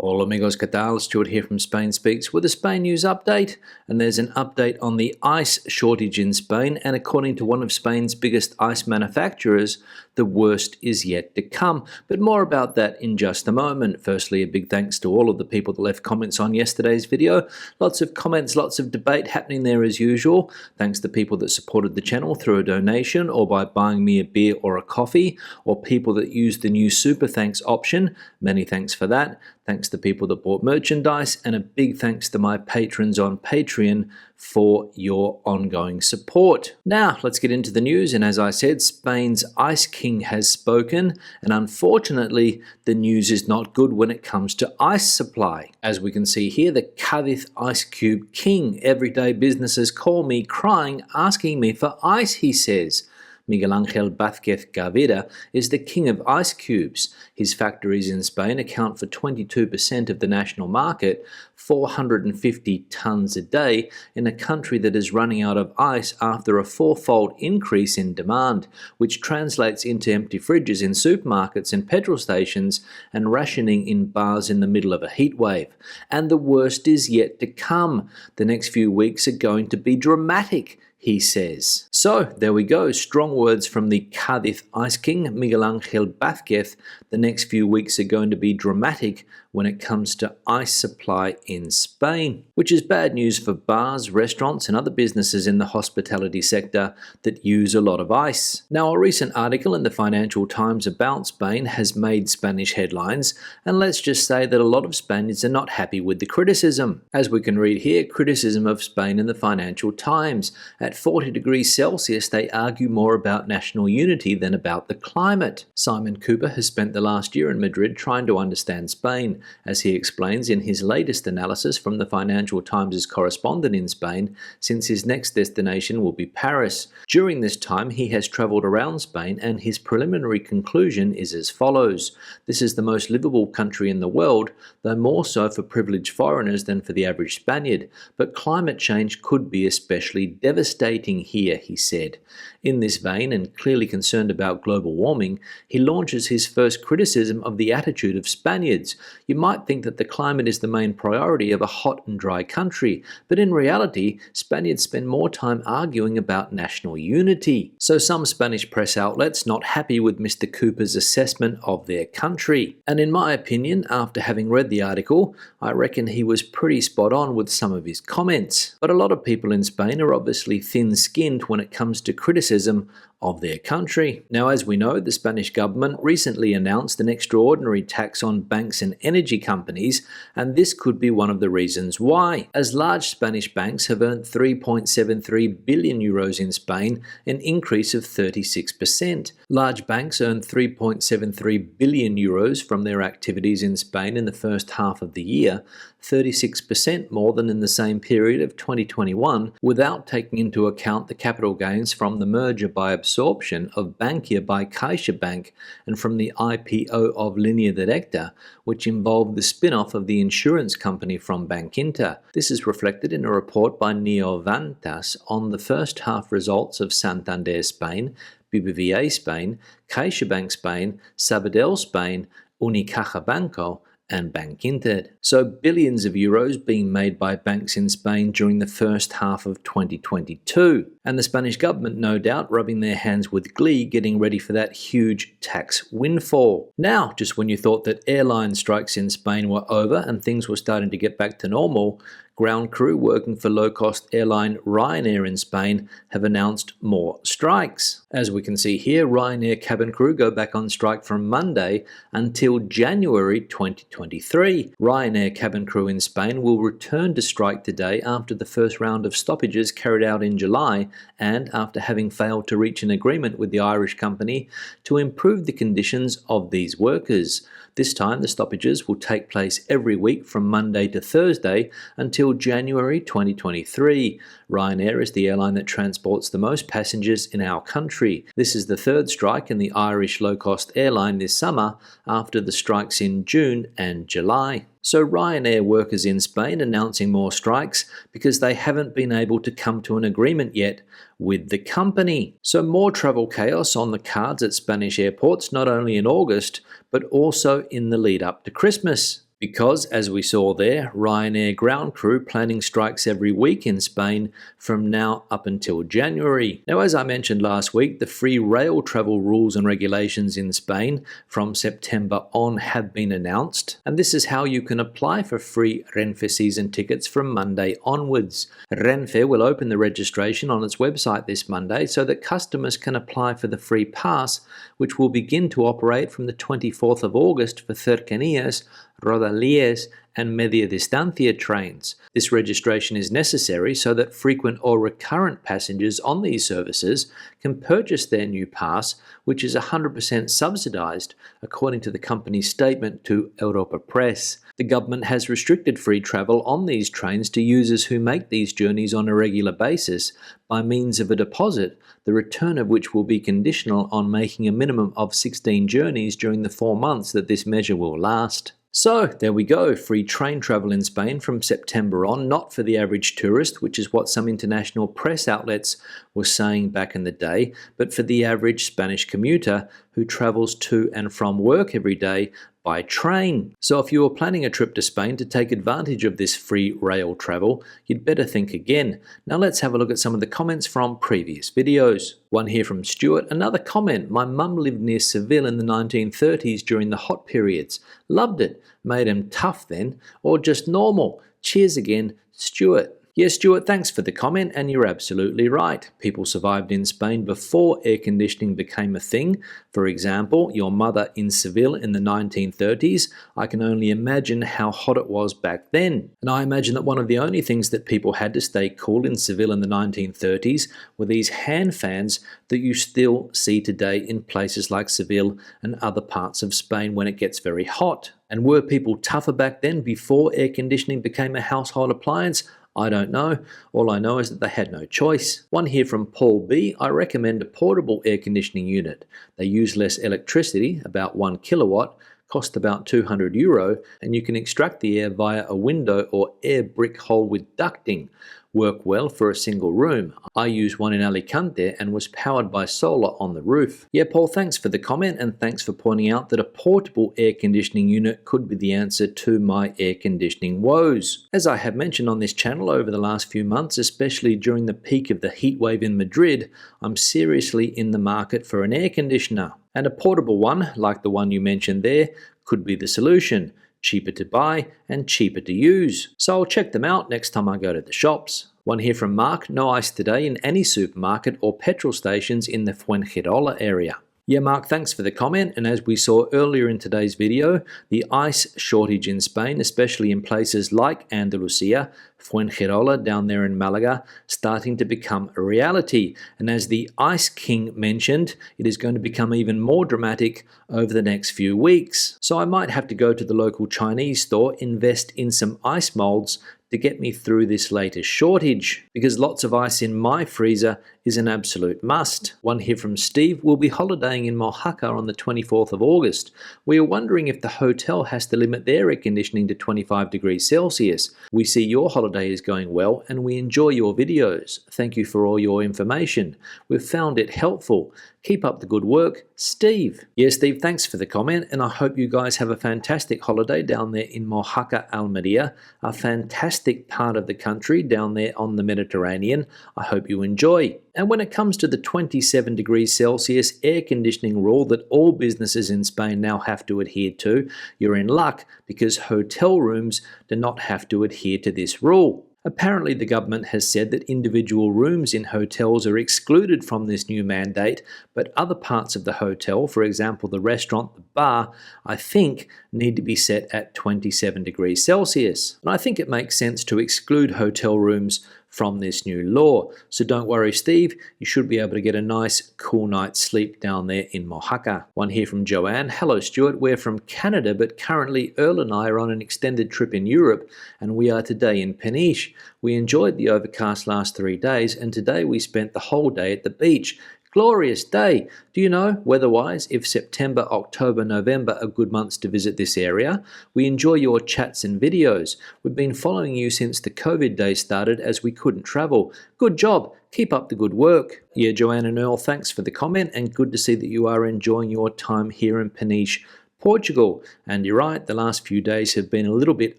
Hola amigos, ¿qué tal? Stuart here from Spain Speaks with a Spain news update, and there's an update on the ice shortage in Spain, and according to one of Spain's biggest ice manufacturers, the worst is yet to come. But more about that in just a moment. Firstly, a big thanks to all of the people that left comments on yesterday's video. Lots of comments, lots of debate happening there as usual. Thanks to people that supported the channel through a donation or by buying me a beer or a coffee, or people that used the new super thanks option. Many thanks for that. Thanks to people that bought merchandise, and a big thanks to my patrons on Patreon for your ongoing support. Now, let's get into the news, and as I said, Spain's Ice King has spoken, and unfortunately, the news is not good when it comes to ice supply. As we can see here, the Cadiz Ice King. Everyday businesses call me crying, asking me for ice, he says. Miguel Ángel Vázquez Gavira is the king of ice cubes. His factories in Spain account for 22% of the national market, 450 tons a day, in a country that is running out of ice after a fourfold increase in demand, which translates into empty fridges in supermarkets and petrol stations and rationing in bars in the middle of a heatwave. And the worst is yet to come. The next few weeks are going to be dramatic, he says. So there we go, strong words from the Cadiz Ice King, Miguel Ángel Vázquez. The next few weeks are going to be dramatic when it comes to ice supply in Spain, which is bad news for bars, restaurants and other businesses in the hospitality sector that use a lot of ice. Now, a recent article in the Financial Times about Spain has made Spanish headlines, and let's just say that a lot of Spaniards are not happy with the criticism. As we can read here, criticism of Spain in the Financial Times. At 40 degrees Celsius, they argue more about national unity than about the climate. Simon Cooper has spent the last year in Madrid trying to understand Spain, as he explains in his latest analysis from the Financial Times' correspondent in Spain, since his next destination will be Paris. During this time, he has travelled around Spain, and his preliminary conclusion is as follows. This is the most livable country in the world, though more so for privileged foreigners than for the average Spaniard. But climate change could be especially devastating here, he said. In this vein, and clearly concerned about global warming, he launches his first criticism of the attitude of Spaniards. You might think that the climate is the main priority of a hot and dry country, but in reality, Spaniards spend more time arguing about national unity. So some Spanish press outlets not happy with Mr. Cooper's assessment of their country. And in my opinion, after having read the article, I reckon he was pretty spot on with some of his comments. But a lot of people in Spain are obviously thin-skinned when it comes to criticism of their country. Now, as we know, the Spanish government recently announced an extraordinary tax on banks and energy companies, and this could be one of the reasons why, as large Spanish banks have earned 3.73 billion euros in Spain, an increase of 36%. Large banks earned 3.73 billion euros from their activities in Spain in the first half of the year, 36% more than in the same period of 2021, without taking into account the capital gains from the merger by absorption of Bankia by CaixaBank and from the IPO of Línea Directa, which involved the spin-off of the insurance company from Bankinter. This is reflected in a report by Neovantas on the first half results of Santander Spain, BBVA Spain, CaixaBank Spain, Sabadell Spain, Unicaja Banco, and Bankinter. So billions of euros being made by banks in Spain during the first half of 2022. And the Spanish government, no doubt, rubbing their hands with glee, getting ready for that huge tax windfall. Now, just when you thought that airline strikes in Spain were over and things were starting to get back to normal, ground crew working for low-cost airline Ryanair in Spain have announced more strikes. As we can see here, Ryanair cabin crew go back on strike from Monday until January 2023. Ryanair cabin crew in Spain will return to strike today after the first round of stoppages carried out in July, and after having failed to reach an agreement with the Irish company to improve the conditions of these workers. This time, the stoppages will take place every week from Monday to Thursday until January 2023. Ryanair is the airline that transports the most passengers in our country. This is the third strike in the Irish low-cost airline this summer, after the strikes in June and July. So Ryanair workers in Spain announcing more strikes because they haven't been able to come to an agreement yet with the company. So more travel chaos on the cards at Spanish airports, not only in August, but also in the lead up to Christmas. Because, as we saw there, Ryanair ground crew planning strikes every week in Spain from now up until January. Now, as I mentioned last week, the free rail travel rules and regulations in Spain from September on have been announced, and this is how you can apply for free Renfe season tickets from Monday onwards. Renfe will open the registration on its website this Monday so that customers can apply for the free pass, which will begin to operate from the 24th of August for Cercanías, Rodalies and Media Distancia trains. This registration is necessary so that frequent or recurrent passengers on these services can purchase their new pass, which is 100% subsidised, according to the company's statement to Europa Press. The government has restricted free travel on these trains to users who make these journeys on a regular basis by means of a deposit, the return of which will be conditional on making a minimum of 16 journeys during the 4 months that this measure will last. So, there we go, free train travel in Spain from September on, not for the average tourist, which is what some international press outlets were saying back in the day, but for the average Spanish commuter who travels to and from work every day by train. So if you are planning a trip to Spain to take advantage of this free rail travel, you'd better think again. Now let's have a look at some of the comments from previous videos. One here from Stuart, another comment, my mum lived near Seville in the 1930s during the hot periods. Loved it. Made him tough then, or just normal. Cheers again, Stuart. Yes, Stuart, thanks for the comment, and you're absolutely right. People survived in Spain before air conditioning became a thing. For example, your mother in Seville in the 1930s, I can only imagine how hot it was back then. And I imagine that one of the only things that people had to stay cool in Seville in the 1930s were these hand fans that you still see today in places like Seville and other parts of Spain when it gets very hot. And were people tougher back then before air conditioning became a household appliance? I don't know. All I know is that they had no choice. One here from Paul B. I recommend a portable air conditioning unit. They use less electricity, about 1 kilowatt, cost about €200, and you can extract the air via a window or air brick hole with ducting. Work well for a single room. I used one in Alicante and was powered by solar on the roof. Yeah, Paul, thanks for the comment, and thanks for pointing out that a portable air conditioning unit could be the answer to my air conditioning woes. As I have mentioned on this channel over the last few months, especially during the peak of the heat wave in Madrid, I'm seriously in the market for an air conditioner. And a portable one, like the one you mentioned there, could be the solution. Cheaper to buy and cheaper to use. So I'll check them out next time I go to the shops. One here from Mark, no ice today in any supermarket or petrol stations in the Fuengirola area. Yeah, Mark, thanks for the comment, and as we saw earlier in today's video, the ice shortage in Spain, especially in places like Andalusia, Fuengirola down there in Malaga, starting to become a reality. And as the Ice King mentioned, it is going to become even more dramatic over the next few weeks. So I might have to go to the local Chinese store, invest in some ice molds to get me through this latest shortage, because lots of ice in my freezer is an absolute must. One here from Steve, we'll be holidaying in Mojaca on the 24th of August. We are wondering if the hotel has to limit their air conditioning to 25 degrees Celsius. We see your holiday is going well and we enjoy your videos. Thank you for all your information. We've found it helpful. Keep up the good work, Steve. Yeah, Steve, thanks for the comment, and I hope you guys have a fantastic holiday down there in Mojaca, Almeria, a fantastic part of the country down there on the Mediterranean. I hope you enjoy. And when it comes to the 27 degrees Celsius air conditioning rule that all businesses in Spain now have to adhere to, you're in luck because hotel rooms do not have to adhere to this rule. Apparently, the government has said that individual rooms in hotels are excluded from this new mandate, but other parts of the hotel, for example the restaurant, the bar, I think need to be set at 27 degrees Celsius. And I think it makes sense to exclude hotel rooms from this new law. So don't worry, Steve, you should be able to get a nice cool night's sleep down there in Mojaca. One here from Joanne. Hello, Stuart. We're from Canada, but currently Earl and I are on an extended trip in Europe, and we are today in Peniche. We enjoyed the overcast last 3 days, and today we spent the whole day at the beach. Glorious day. Do you know, weather-wise, if September, October, November are good months to visit this area? We enjoy your chats and videos. We've been following you since the COVID days started as we couldn't travel. Good job. Keep up the good work. Yeah, Joanne and Earl, thanks for the comment, and good to see that you are enjoying your time here in Peniche Portugal, and you're right, the last few days have been a little bit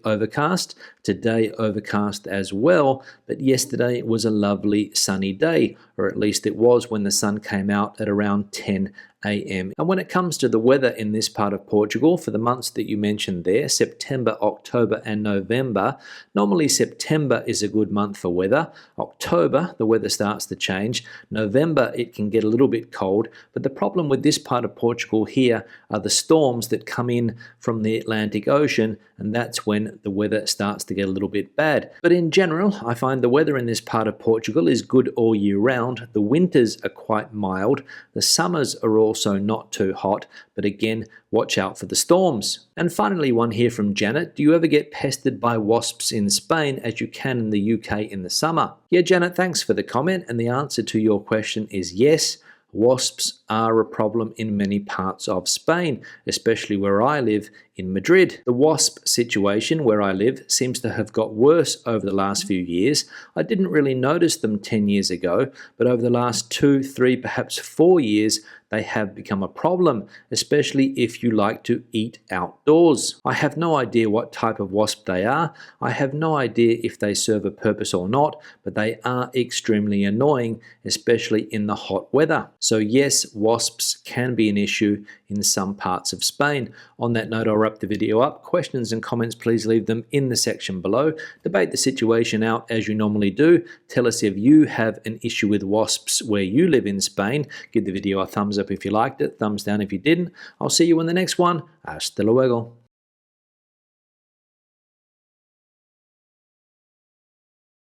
overcast. Today overcast as well, but yesterday was a lovely sunny day, or at least it was when the sun came out at around 10 a.m. And when it comes to the weather in this part of Portugal, for the months that you mentioned there, September, October and November, normally September is a good month for weather. October, the weather starts to change. November, it can get a little bit cold, but the problem with this part of Portugal here are the storms that come in from the Atlantic Ocean, and that's when the weather starts to get a little bit bad. But in general, I find the weather in this part of Portugal is good all year round. The winters are quite mild. The summers are also not too hot, but again, watch out for the storms. And finally, one here from Janet. Do you ever get pestered by wasps in Spain as you can in the UK in the summer? Yeah, Janet, thanks for the comment, and the answer to your question is yes. Wasps are a problem in many parts of Spain, especially where I live in Madrid. The wasp situation where I live seems to have got worse over the last few years. I didn't really notice them 10 years ago, but over the last 2, 3, perhaps 4 years, they have become a problem, especially if you like to eat outdoors. I have no idea what type of wasp they are. I have no idea if they serve a purpose or not, but they are extremely annoying, especially in the hot weather. So yes, wasps can be an issue in some parts of Spain. On that note, I'll wrap the video up. Questions and comments, please leave them in the section below. Debate the situation out as you normally do. Tell us if you have an issue with wasps where you live in Spain. Give the video a thumbs up if you liked it, thumbs down if you didn't. I'll see you in the next one. Hasta luego.